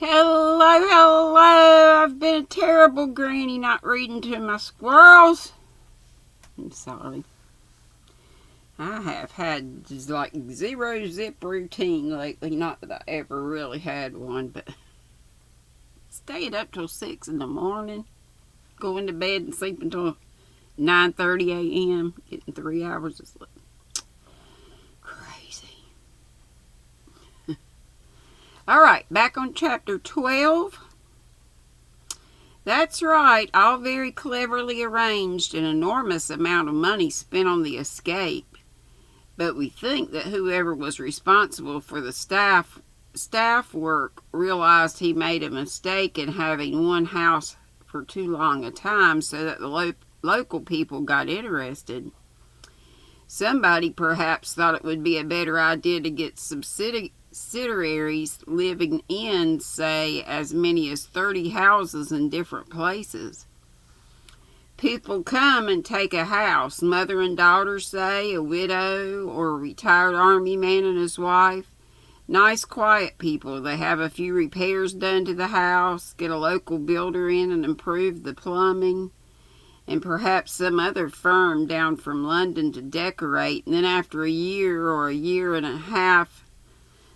Hello, hello. I've been a terrible granny not reading to my squirrels. I'm sorry. I have had just like zero zip routine lately. Not that I ever really had one, but staying up till 6 in the morning, going to bed and sleeping until 9:30 a.m., getting 3 hours of sleep. Crazy. All right, back on chapter 12. That's right, all very cleverly arranged, an enormous amount of money spent on the escape. But we think that whoever was responsible for the staff work realized he made a mistake in having one house for too long a time, so that the local people got interested. Somebody perhaps thought it would be a better idea to get subsidiaries living in, say, as many as 30 houses in different places. People come and take a house, mother and daughter, say, a widow, or a retired army man and his wife. Nice, quiet people. They have a few repairs done to the house, get a local builder in and improve the plumbing, and perhaps some other firm down from London to decorate, and then after a year or a year and a half,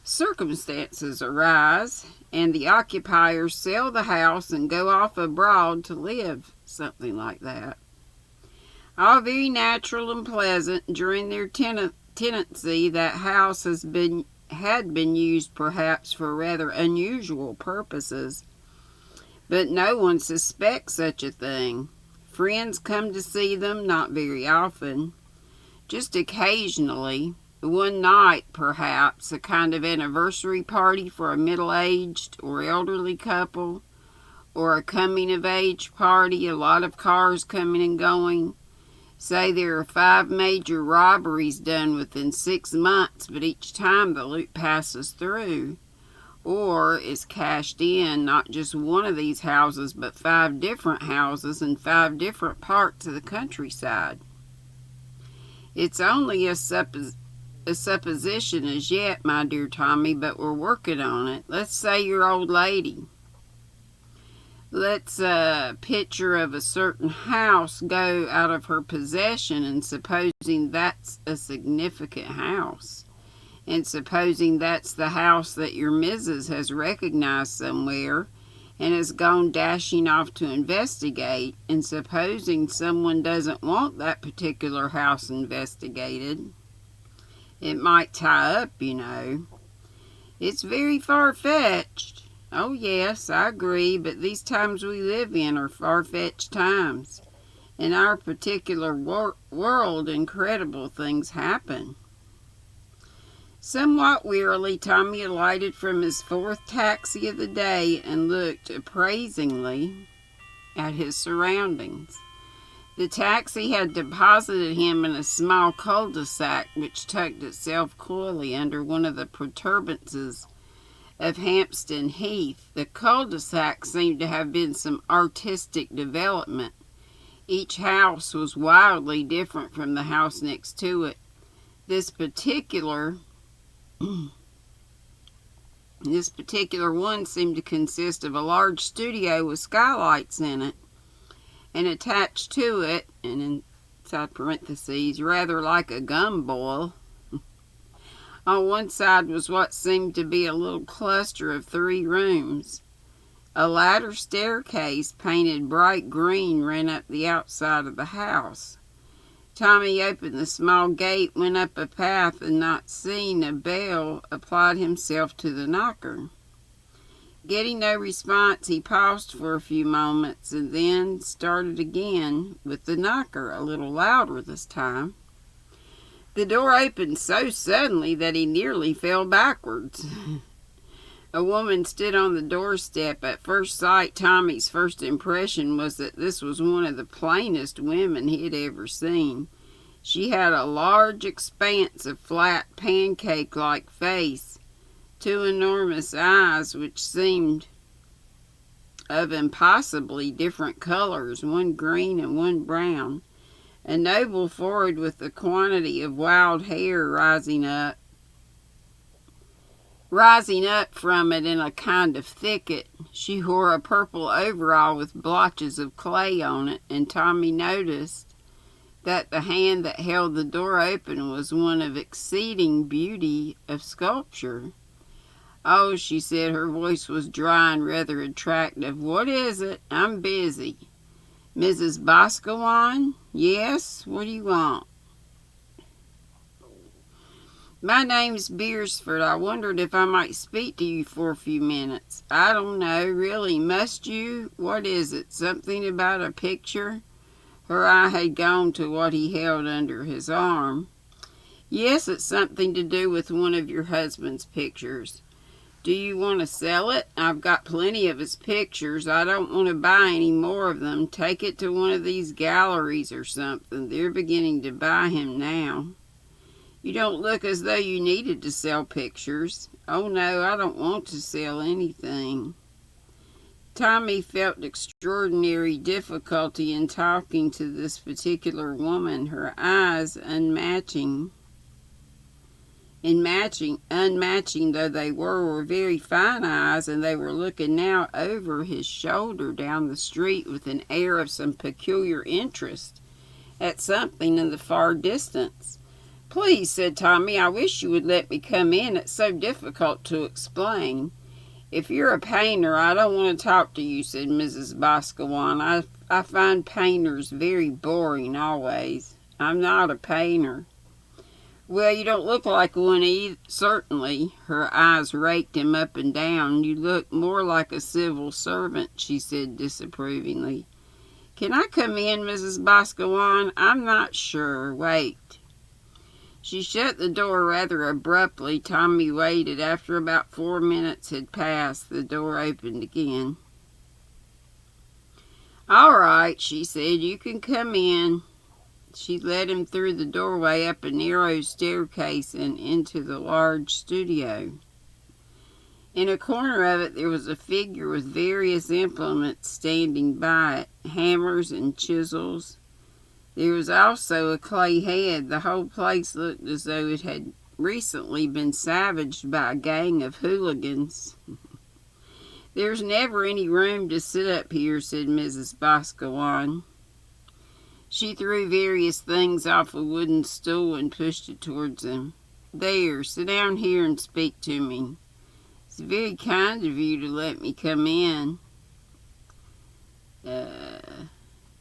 circumstances arise, and the occupiers sell the house and go off abroad to live, something like that. All very natural and pleasant. During their tenancy, that house had been used perhaps for rather unusual purposes, but no one suspects such a thing. Friends come to see them, not very often, just occasionally. One night, perhaps, a kind of anniversary party for a middle-aged or elderly couple, or a coming-of-age party, a lot of cars coming and going. Say there are 5 major robberies done within 6 months, but each time the loot passes through, or is cashed in, not just one of these houses, but 5 different houses in 5 different parts of the countryside. It's only a supposition as yet, my dear Tommy, but we're working on it. Let's say your old lady. Let's picture of a certain house go out of her possession, and supposing that's a significant house, and supposing that's the house that your missus has recognized somewhere and has gone dashing off to investigate, and supposing someone doesn't want that particular house investigated, it might tie up, you know. It's very far-fetched. Oh yes, I agree, but these times we live in are far-fetched times. In our particular world, incredible things happen. Somewhat wearily, Tommy alighted from his 4th taxi of the day and looked appraisingly at his surroundings. The taxi had deposited him in a small cul-de-sac which tucked itself coyly under one of the protuberances of Hampstead Heath. The cul-de-sac seemed to have been some artistic development. Each house was wildly different from the house next to it. This particular one seemed to consist of a large studio with skylights in it, and attached to it, and inside parentheses, rather like a gumboil, on one side was what seemed to be a little cluster of 3 rooms. A ladder staircase painted bright green ran up the outside of the house. Tommy opened the small gate, went up a path, and not seeing a bell, applied himself to the knocker. Getting no response, he paused for a few moments and then started again with the knocker, a little louder this time. The door opened so suddenly that he nearly fell backwards. A woman stood on the doorstep. At first sight, Tommy's first impression was that this was one of the plainest women he had ever seen. She had a large expanse of flat, pancake-like face, 2 enormous eyes which seemed of impossibly different colors, one green and one brown, a noble forehead with a quantity of wild hair rising up, Rising up from it in a kind of thicket, she wore a purple overall with blotches of clay on it, and Tommy noticed that the hand that held the door open was one of exceeding beauty of sculpture. "Oh," she said, her voice was dry and rather attractive. "What is it? I'm busy." "Mrs. Boscawen?" "Yes, what do you want?" "My name's Beersford. I wondered if I might speak to you for a few minutes." "I don't know, really. Must you? What is it? Something about a picture?" Her eye had gone to what he held under his arm. "Yes, it's something to do with one of your husband's pictures." "Do you want to sell it?" "I've got plenty of his pictures. I don't want to buy any more of them. Take it to one of these galleries or something. They're beginning to buy him now." "You don't look as though you needed to sell pictures." "Oh no, I don't want to sell anything." Tommy felt extraordinary difficulty in talking to this particular woman. Her eyes, unmatching though they were very fine eyes, and they were looking now over his shoulder down the street with an air of some peculiar interest at something in the far distance. "Please," said Tommy, "I wish you would let me come in. It's so difficult to explain." "If you're a painter, I don't want to talk to you," said Mrs. Boscawen. I find painters very boring always." "I'm not a painter." "Well, you don't look like one either, certainly." Her eyes raked him up and down. "You look more like a civil servant," she said disapprovingly. "Can I come in, Mrs. Boscawen? I'm not sure. Wait." She shut the door rather abruptly. Tommy waited. After about 4 minutes had passed, the door opened again. "All right," she said, "you can come in." She led him through the doorway, up a narrow staircase, and into the large studio. In a corner of it there was a figure with various implements standing by it, hammers and chisels. There was also a clay head. The whole place looked as though it had recently been savaged by a gang of hooligans. "There's never any room to sit up here," said Mrs. Boscawen. She threw various things off a wooden stool and pushed it towards him. "There, sit down here and speak to me. It's very kind of you to let me come in."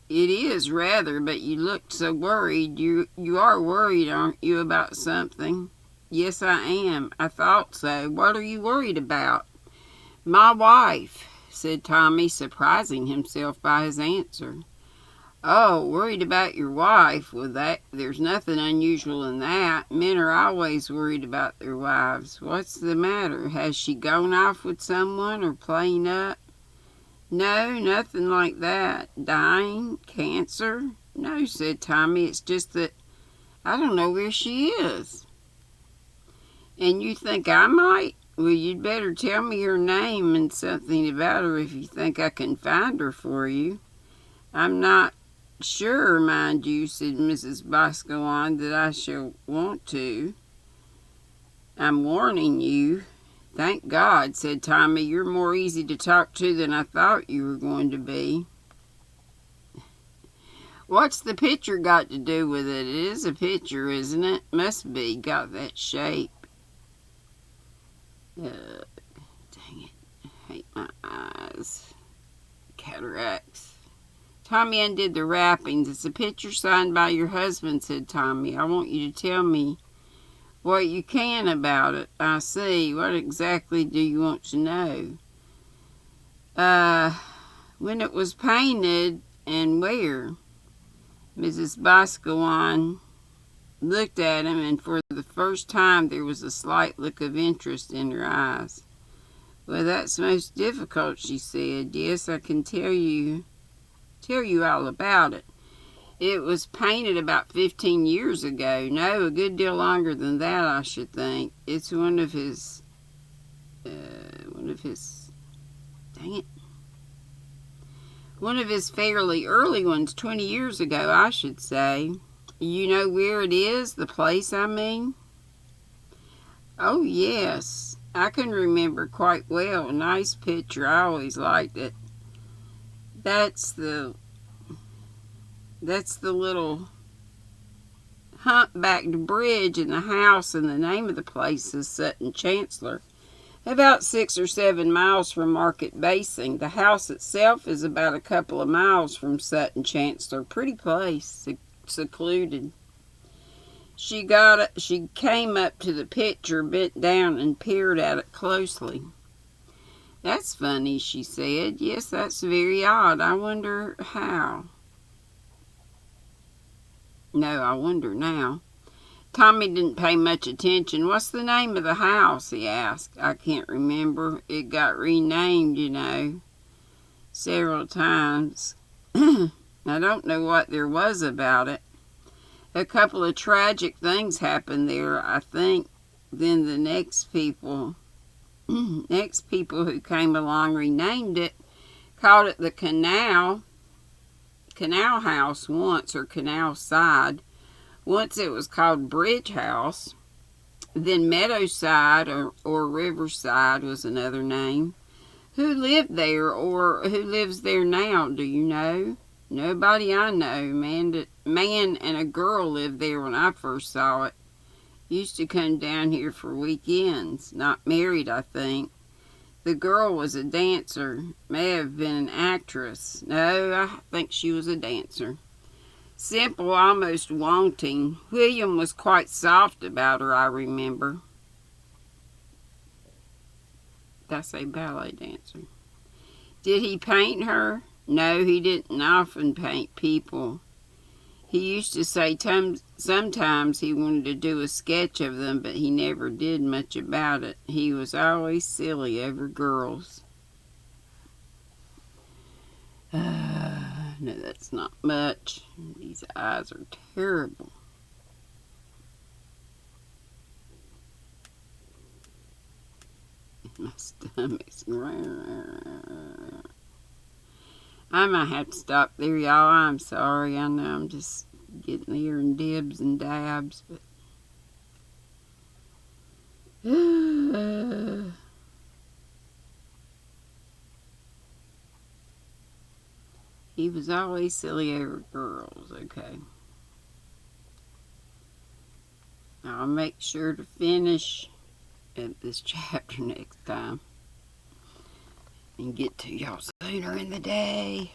"It is, rather, but you looked so worried. You are worried, aren't you, about something?" "Yes, I am. I thought so. What are you worried about?" "My wife," said Tommy, surprising himself by his answer. "Oh, worried about your wife? Well, there's nothing unusual in that. Men are always worried about their wives. What's the matter? Has she gone off with someone or playing up?" "No, nothing like that." "Dying? Cancer?" "No," said Tommy. "It's just that I don't know where she is." "And you think I might? Well, you'd better tell me her name and something about her if you think I can find her for you." "I'm not sure, mind you," said Mrs. Boscawen, "that I shall want to. I'm warning you." "Thank God," said Tommy. "You're more easy to talk to than I thought you were going to be." "What's the picture got to do with it? It is a picture, isn't it?" "Must be. Got that shape." Dang it. I hate my eyes. Cataracts. Tommy undid the wrappings. "It's a picture signed by your husband," said Tommy. "I want you to tell me what you can about it." "I see. What exactly do you want to know?" When it was painted and where." Mrs. Boscawen looked at him, and for the first time there was a slight look of interest in her eyes. "Well, that's most difficult," she said. "Yes, I can tell you all about it. It was painted about 15 years ago. No, a good deal longer than that, I should think. It's one of his, dang it, one of his fairly early ones, 20 years ago, I should say." "You know where it is? The place, I mean?" "Oh, yes. I can remember quite well. A nice picture. I always liked it. That's the little humpbacked bridge in the house, and the name of the place is Sutton Chancellor. About 6 or 7 miles from Market Basin. The house itself is about a couple of miles from Sutton Chancellor. Pretty place, secluded. She came up to the picture, bent down, and peered at it closely. "That's funny," she said. "Yes, that's very odd. I wonder how." No, I wonder now. Tommy didn't pay much attention. "What's the name of the house?" he asked. "I can't remember. It got renamed, you know, several times. I don't know what there was about it. A couple of tragic things happened there, I think. Then the next people who came along renamed it, called it the Canal House once, or Canal Side. Once it was called Bridge House. Then Meadowside or Riverside was another name. Who lived there, or who lives there now, do you know?" "Nobody I know. Man and a girl lived there when I first saw it. Used to come down here for weekends. Not married, I think. The girl was a dancer. May have been an actress. No, I think she was a dancer. Simple, almost wanting. William was quite soft about her, I remember." That's a ballet dancer. "Did he paint her?" "No, he didn't often paint people. He used to say sometimes he wanted to do a sketch of them, but he never did much about it. He was always silly over girls." No, that's not much. These eyes are terrible. My stomach's... I might have to stop there, y'all. I'm sorry. I know I'm just getting there in dibs and dabs, but... He was always silly over girls. Okay. I'll make sure to finish at this chapter next time and get to y'all sooner in the day.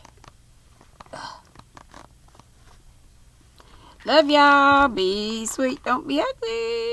Love y'all. Be sweet. Don't be ugly.